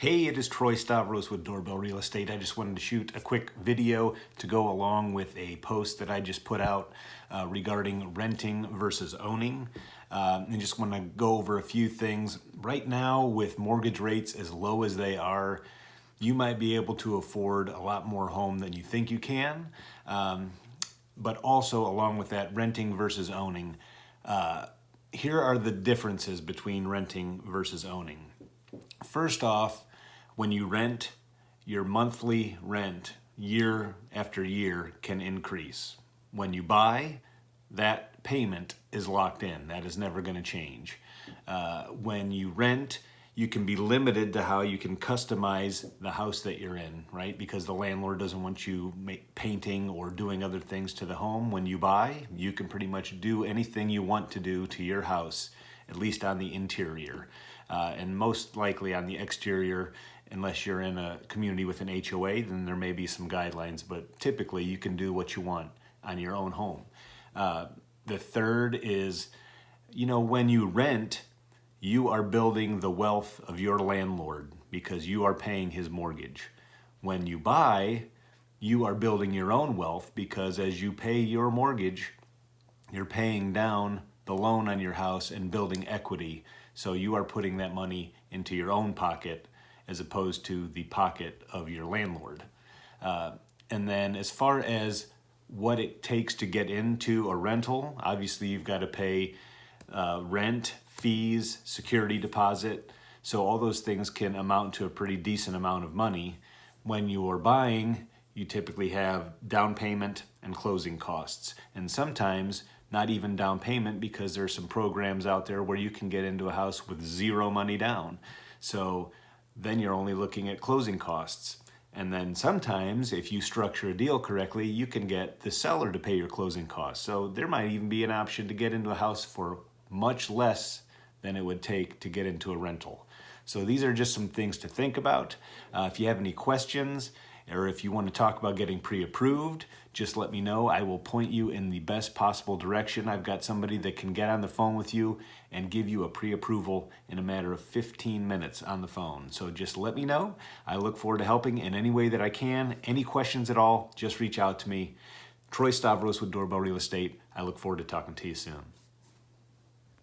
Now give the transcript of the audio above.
Hey, it is Troy Stavros with Doorbell Real Estate. I just wanted to shoot a quick video to go along with a post that I just put out regarding renting versus owning. And just want to go over a few things. Right now, with mortgage rates as low as they are, you might be able to afford a lot more home than you think you can. But also, along with that, renting versus owning. Here are the differences between renting versus owning. First off, when you rent, your monthly rent year after year can increase. When you buy, that payment is locked in. That is never going to change. When you rent, you can be limited to how you can customize the house that you're in, right? Because the landlord doesn't want you painting or doing other things to the home. When you buy, you can pretty much do anything you want to do to your house, at least on the interior. And most likely on the exterior, unless you're in a community with an HOA, then there may be some guidelines, but typically you can do what you want on your own home. The third is, when you rent, you are building the wealth of your landlord because you are paying his mortgage. When you buy, you are building your own wealth because as you pay your mortgage, you're paying down the loan on your house and building equity. So you are putting that money into your own pocket as opposed to the pocket of your landlord. And then as far as what it takes to get into a rental, obviously you've got to pay rent, fees, security deposit. So all those things can amount to a pretty decent amount of money. When you're buying, you typically have down payment and closing costs. And sometimes not even down payment because there's some programs out there where you can get into a house with zero money down. So then you're only looking at closing costs. And then sometimes if you structure a deal correctly, you can get the seller to pay your closing costs. So there might even be an option to get into a house for much less than it would take to get into a rental. So these are just some things to think about. If you have any questions, or if you want to talk about getting pre-approved, just let me know. I will point you in the best possible direction. I've got somebody that can get on the phone with you and give you a pre-approval in a matter of 15 minutes on the phone. So just let me know. I look forward to helping in any way that I can. Any questions at all, just reach out to me. Troy Stavros with Doorbell Real Estate. I look forward to talking to you soon.